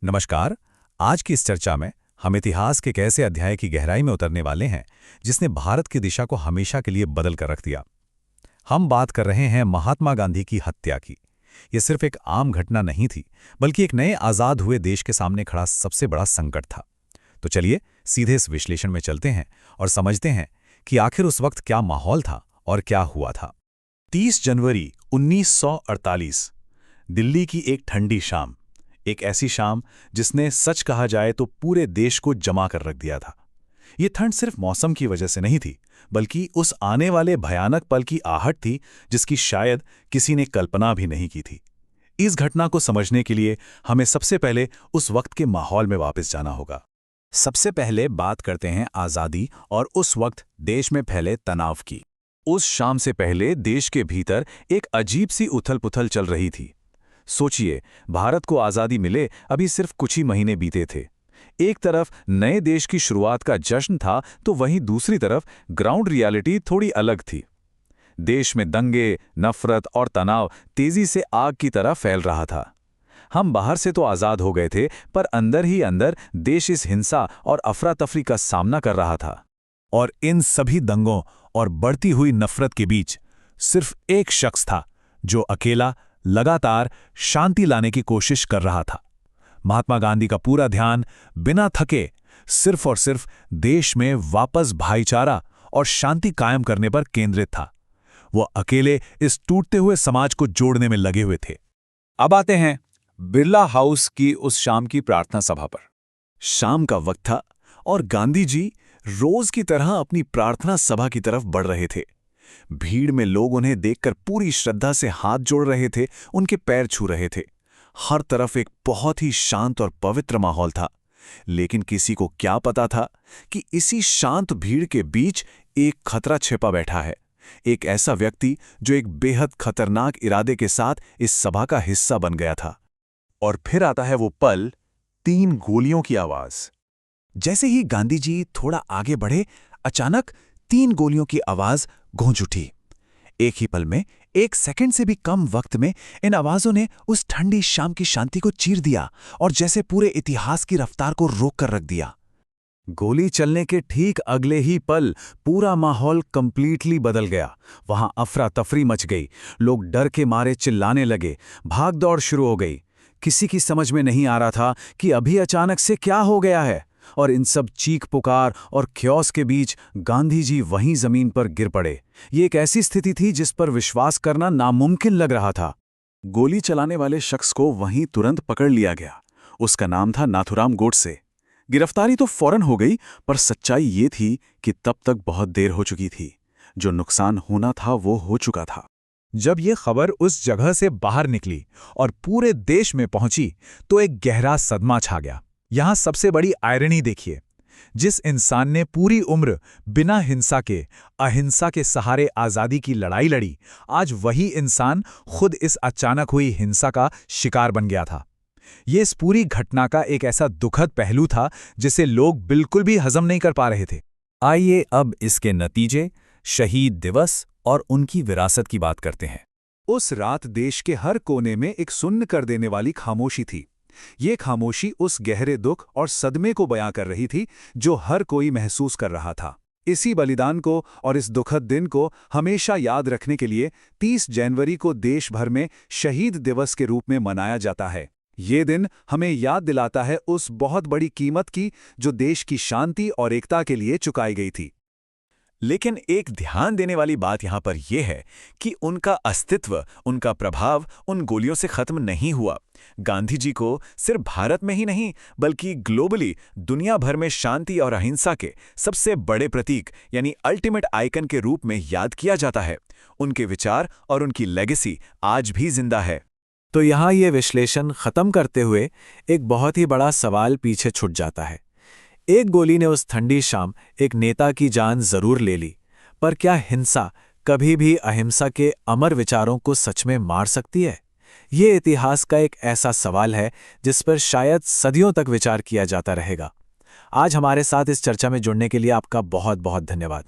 नमस्कार। आज की इस चर्चा में हम इतिहास के एक ऐसे अध्याय की गहराई में उतरने वाले हैं जिसने भारत की दिशा को हमेशा के लिए बदल कर रख दिया। हम बात कर रहे हैं महात्मा गांधी की हत्या की। यह सिर्फ एक आम घटना नहीं थी, बल्कि एक नए आज़ाद हुए देश के सामने खड़ा सबसे बड़ा संकट था। तो चलिए सीधे इस विश्लेषण में चलते हैं और समझते हैं कि आखिर उस वक्त क्या माहौल था और क्या हुआ था। 30 जनवरी 1948, दिल्ली की एक ठंडी शाम। एक ऐसी शाम जिसने सच कहा जाए तो पूरे देश को जमा कर रख दिया था। ये ठंड सिर्फ मौसम की वजह से नहीं थी, बल्कि उस आने वाले भयानक पल की आहट थी जिसकी शायद किसी ने कल्पना भी नहीं की थी। इस घटना को समझने के लिए हमें सबसे पहले उस वक्त के माहौल में वापस जाना होगा। सबसे पहले बात करते हैं आज़ादी और उस वक्त देश में फैले तनाव की। उस शाम से पहले देश के भीतर एक अजीब सी उथल-पुथल चल रही थी। सोचिए, भारत को आज़ादी मिले अभी सिर्फ कुछ ही महीने बीते थे। एक तरफ नए देश की शुरुआत का जश्न था, तो वहीं दूसरी तरफ ग्राउंड रियलिटी थोड़ी अलग थी। देश में दंगे, नफरत और तनाव तेजी से आग की तरह फैल रहा था। हम बाहर से तो आज़ाद हो गए थे, पर अंदर ही अंदर देश इस हिंसा और अफरा तफरी का सामना कर रहा था। और इन सभी दंगों और बढ़ती हुई नफरत के बीच सिर्फ एक शख्स था जो अकेला लगातार शांति लाने की कोशिश कर रहा था। महात्मा गांधी का पूरा ध्यान बिना थके सिर्फ और सिर्फ देश में वापस भाईचारा और शांति कायम करने पर केंद्रित था। वो अकेले इस टूटते हुए समाज को जोड़ने में लगे हुए थे। अब आते हैं बिरला हाउस की उस शाम की प्रार्थना सभा पर। शाम का वक्त था और गांधी जी रोज की तरह अपनी प्रार्थना सभा की तरफ बढ़ रहे थे। भीड़ में लोग उन्हें देखकर पूरी श्रद्धा से हाथ जोड़ रहे थे, उनके पैर छू रहे थे। हर तरफ एक बहुत ही शांत और पवित्र माहौल था। लेकिन किसी को क्या पता था कि इसी शांत भीड़ के बीच एक खतरा छिपा बैठा है। एक ऐसा व्यक्ति जो एक बेहद खतरनाक इरादे के साथ इस सभा का हिस्सा बन गया था। और फिर आता है वो पल, 3 गोलियों की आवाज। जैसे ही गांधी जी थोड़ा आगे बढ़े, अचानक 3 गोलियों की आवाज गूंज उठी। एक ही पल में, 1 सेकंड से भी कम वक्त में इन आवाजों ने उस ठंडी शाम की शांति को चीर दिया और जैसे पूरे इतिहास की रफ्तार को रोक कर रख दिया। गोली चलने के ठीक अगले ही पल पूरा माहौल कंप्लीटली बदल गया। वहां अफरा तफरी मच गई। लोग डर के मारे चिल्लाने लगे, भाग दौड़ शुरू हो गई। किसी की समझ में नहीं आ रहा था कि अभी अचानक से क्या हो गया है। और इन सब चीख पुकार और ख्योस के बीच गांधी जी वहीं जमीन पर गिर पड़े। ये एक ऐसी स्थिति थी जिस पर विश्वास करना नामुमकिन लग रहा था। गोली चलाने वाले शख्स को वहीं तुरंत पकड़ लिया गया। उसका नाम था नाथूराम गोडसे। गिरफ्तारी तो फौरन हो गई, पर सच्चाई ये थी कि तब तक बहुत देर हो चुकी थी। जो नुकसान होना था वो हो चुका था। जब ये खबर उस जगह से बाहर निकली और पूरे देश में पहुंची, तो एक गहरा सदमा छा गया। यहां सबसे बड़ी आयरनी देखिए, जिस इंसान ने पूरी उम्र बिना हिंसा के, अहिंसा के सहारे आज़ादी की लड़ाई लड़ी, आज वही इंसान खुद इस अचानक हुई हिंसा का शिकार बन गया था। ये इस पूरी घटना का एक ऐसा दुखद पहलू था जिसे लोग बिल्कुल भी हजम नहीं कर पा रहे थे। आइए अब इसके नतीजे, शहीद दिवस और उनकी विरासत की बात करते हैं। उस रात देश के हर कोने में एक सुन्न कर देने वाली खामोशी थी। ये खामोशी उस गहरे दुख और सदमे को बयां कर रही थी जो हर कोई महसूस कर रहा था। इसी बलिदान को और इस दुखद दिन को हमेशा याद रखने के लिए 30 जनवरी को देश भर में शहीद दिवस के रूप में मनाया जाता है। ये दिन हमें याद दिलाता है उस बहुत बड़ी कीमत की जो देश की शांति और एकता के लिए चुकाई गई थी। लेकिन एक ध्यान देने वाली बात यहाँ पर यह है कि उनका अस्तित्व, उनका प्रभाव उन गोलियों से खत्म नहीं हुआ। गांधी जी को सिर्फ भारत में ही नहीं, बल्कि ग्लोबली दुनिया भर में शांति और अहिंसा के सबसे बड़े प्रतीक यानी अल्टीमेट आइकन के रूप में याद किया जाता है। उनके विचार और उनकी लेगेसी आज भी जिंदा है। तो यहाँ ये विश्लेषण खत्म करते हुए एक बहुत ही बड़ा सवाल पीछे छूट जाता है। एक गोली ने उस ठंडी शाम एक नेता की जान जरूर ले ली, पर क्या हिंसा कभी भी अहिंसा के अमर विचारों को सच में मार सकती है? ये इतिहास का एक ऐसा सवाल है जिस पर शायद सदियों तक विचार किया जाता रहेगा। आज हमारे साथ इस चर्चा में जुड़ने के लिए आपका बहुत बहुत धन्यवाद।